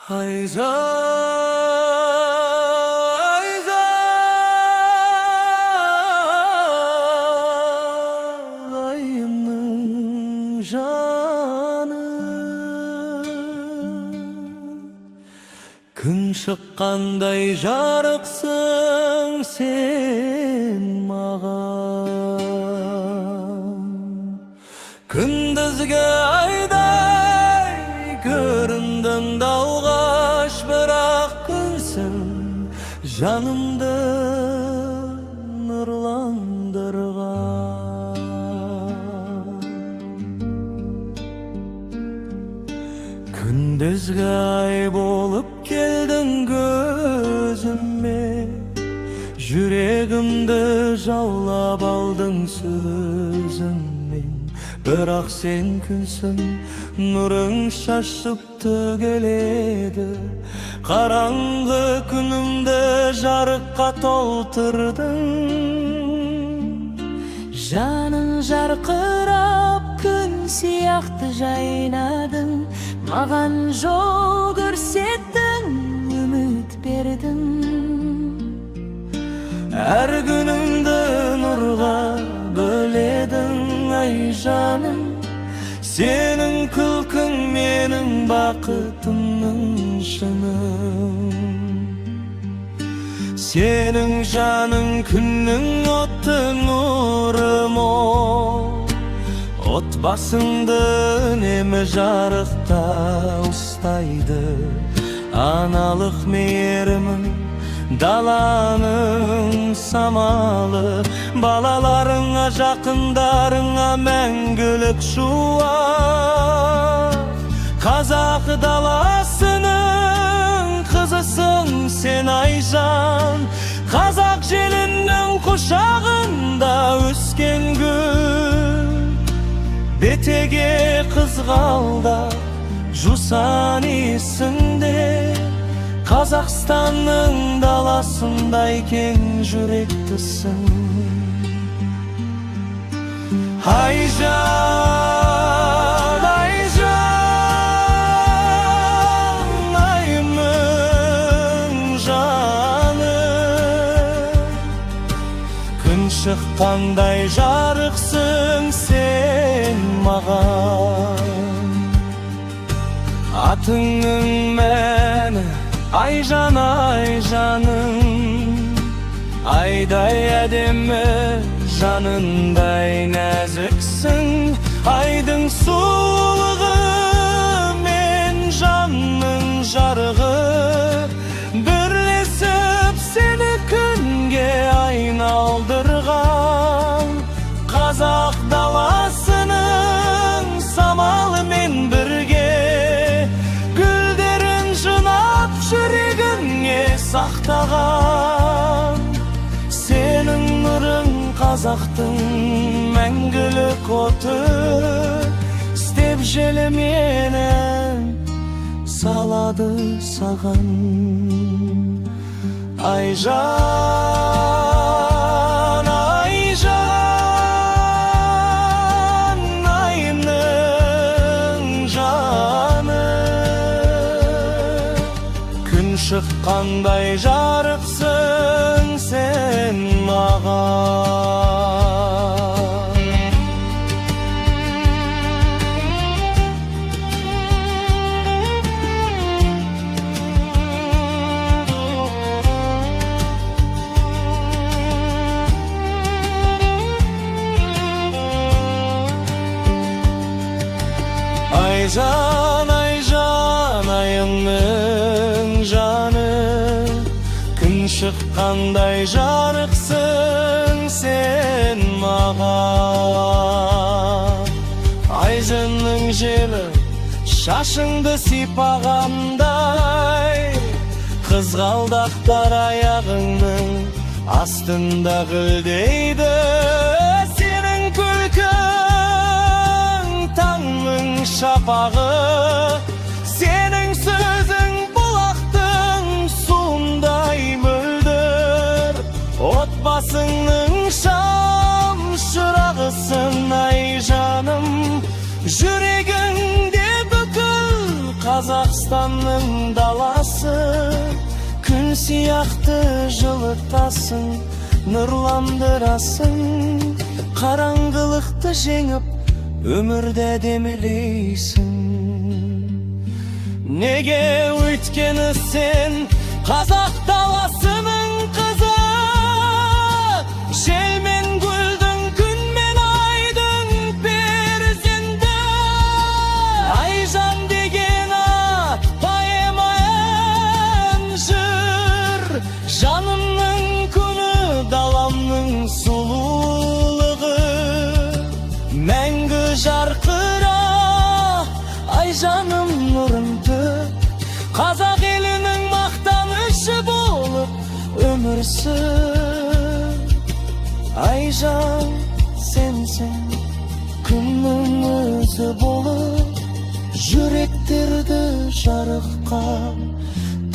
Hayza, dayımın canı. Gün şıkkanday jarıksın sen mağan. Gündüzge ayday göründün dalgaş, bırak günsün canımda nurlandırgan. Gündüzge ay bolup geldin gözüme, yüreğimde jawlap aldın sözünden. Bırak sen künsün, nurun şaşıp tügeledi. Karanlık günümde jarıkka tolturdun. Janın jarkırap gün siyahtı jaynadın. Magan jol görsettin, ümit berdin. Her günümde nurga böledin ay canım. Senin kılkın menin bakıtımın şınım. Senin canın künnün otu nurum o. Ot basındı neme jarıkta ustaydı. Analık mehrimin dalanın samalı. Balalarına jakındarına мәңгілік şuvar. Kazak dalasının kızısın sen aycan. Kazak jelinin kuşağında ösken gül. Betege kızgalda Jusanисinde. Kazakstan'ın dalasındayken yüreklisin. Aycan, aycan, ayımın canı. Gün şıkkanday jarıksın sen mağan. Atının meni aycan aycanın. Ayday edemi janınday nazıksın. Aydın suluğu men canın jarığı. Birleşip seni künge aynaldırgan. Kazak dalasının samalı men birge. Gülderin jınap yüreğine saktağan. Senin nurun Kazaktın мәңгілік otu. İstep jelemenen saladı sağan. Aycan, aycan, ayının canı. Gün şıkkanday jarıksın sen mağan. Aycan, aycan, ayımın canı. Gün şıkkanday jarıksın sen mağan. Aycanın jeli şaşındı sipağanday. Kızgaldaklar ayağının astında gıldeydi. Senin külkün tangın şapağı. Senin sözün bulaktın sunday müldır. Ot basının şam şırağısın ay canım. Yüreğinde bükül Қазақстанның даласы, күн сияқты жылытасың, нұрландырасың, қараңғылықты жеңіп, өмірді демелейсің. Неге? Өйткені сен қазақ даласының қызы, жел мен гүлдің, күн мен айдың перзенті. Айжан деген ат поэма ән жыр, жанымның күні, даламның сұлулығы. Мәңгі жарқыра, айжаным нұрын төк, қазақ елінің мақтанышы болып өмір сүр. Айжан, сенсің күннің өзі болып, жүректерді жарыққа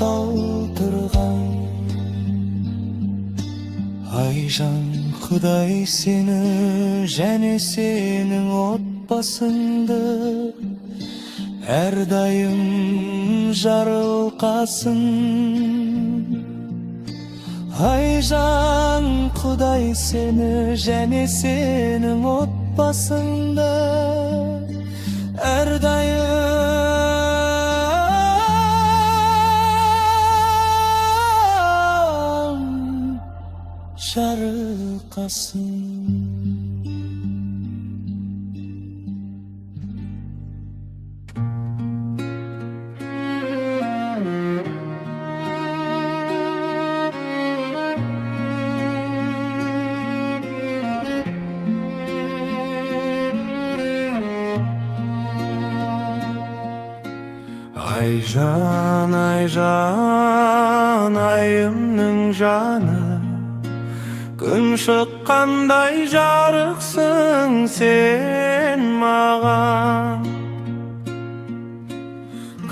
толтырған. Айжан, Құдай сені және сенің отбасыңды әрдайым жарылқасын. Айжан, Құдай сені және сенің отбасыңды әрдайым жарылқасын. Айжан, айжан, айымның жаны, күн шыққандай жарықсың сен маған.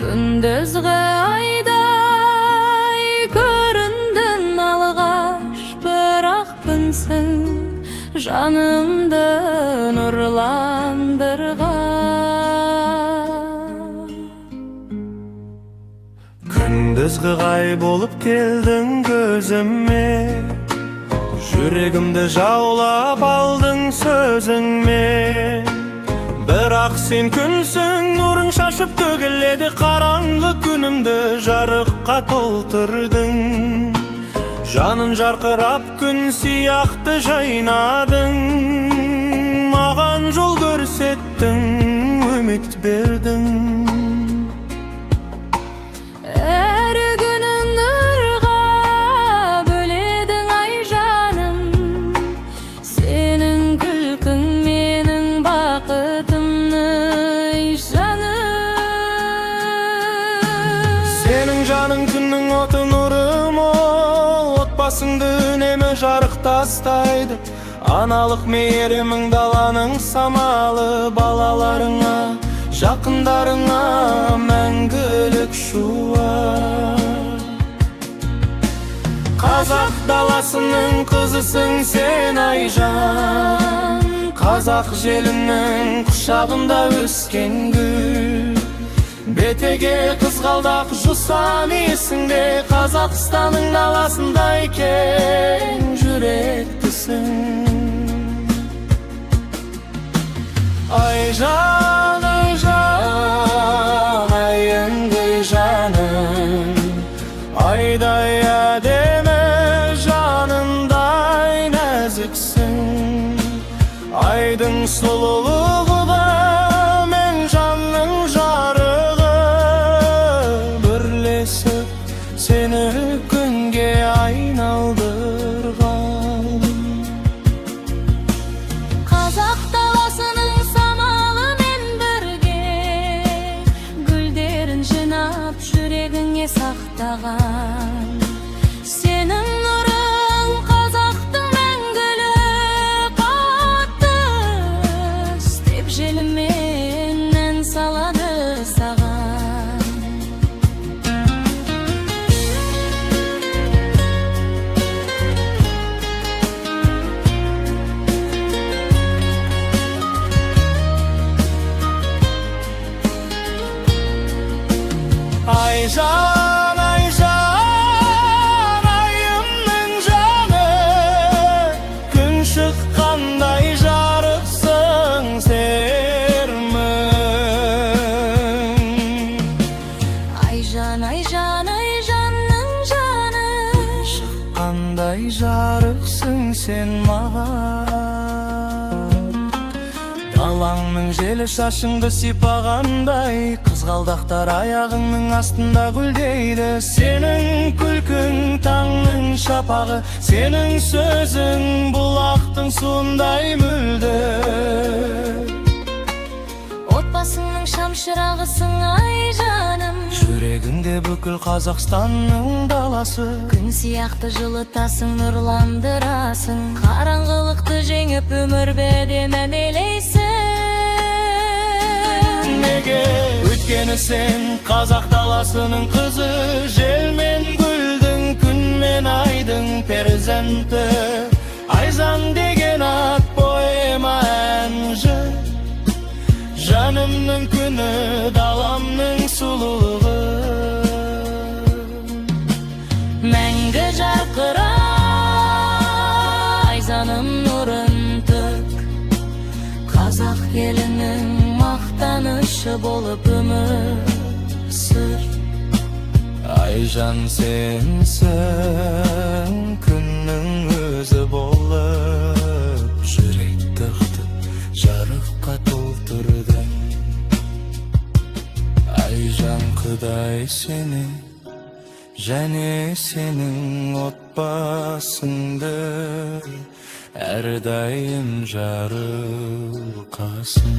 Күндізгі айдай көріндің алғаш, бірақ күнсің жанымды нұрландырған. Күндізгі ай болып келдің көзіме, жүрегімді жаулап алдың сөзіңмен. Бірақ сен күнсің, нұрың шашып төгіледі, қараңғы күнімді жарыққа толтырдың. Жанын жарқырап күн сияқты жайнадың, маған жол көрсеттің, үміт бердің. Жаның күннің оты нұры мол, отбасыңды үнемі жарық тастайды. Аналық мейірімің даланың самалы, балаларыңа, жақындарыңа мәңгілік шуақ. Қазақ даласының қызысың сен Айжан, қазақ желінің құшағында өскен гүл. Бетеге қызғалдақ жусам есіңде, Қазақстанның даласындай кең жүректісің. Айжан, айжан, айыңды жаным, айдай әдемі, жанындай нәзіксің. Айдың сұлулығы да мен жанның жарығы, бірлесіп сені күнге айналдырған. Қазақ даласының самалымен бірге, гүлдерін жинап жүрегіңе сақтаған. Сенің нұрың қазақтың мәңгілік аты, істеп желімен ән салады саған. Aycan, Aycan, ayımның жаны, күн шыққандай жарықсың сермін. Айжан, Айжан, Айжанның жаны, Қандай жарықсың сен маған. Далаңның желі шашыңды сипағандай, қызғалдақтар аяғыңның астында гүлдейді. Сенің күлкің таңның шапағы, сенің сөзің бұлақтың суындай мөлдір. отбасыңның шамшырағысың Айжаным. Жүрегіңде бүкіл Қазақстанның даласы, Күн сияқты жылытасың, нұрландырасың, қараңғылықты жеңіп өмір бедем әмелейсің. неге? Өйткені сен қазақ даласының қызы, жел мен гүлдің, күн мен айдың перзенті. Айжан деген ат поэма әнжі, жанымның күні, даламның сұлулығы. Мәңгі жарқыра Айжаным нұрын төк, қазақ елінің мақтанышы болып өмір сүр. Айжан сенсің, күннің өзі болып, жүректіқті жарыққа толтырдың. Айжан Құдай сені, және сенің отбасыңды әрдайым жарылқасын.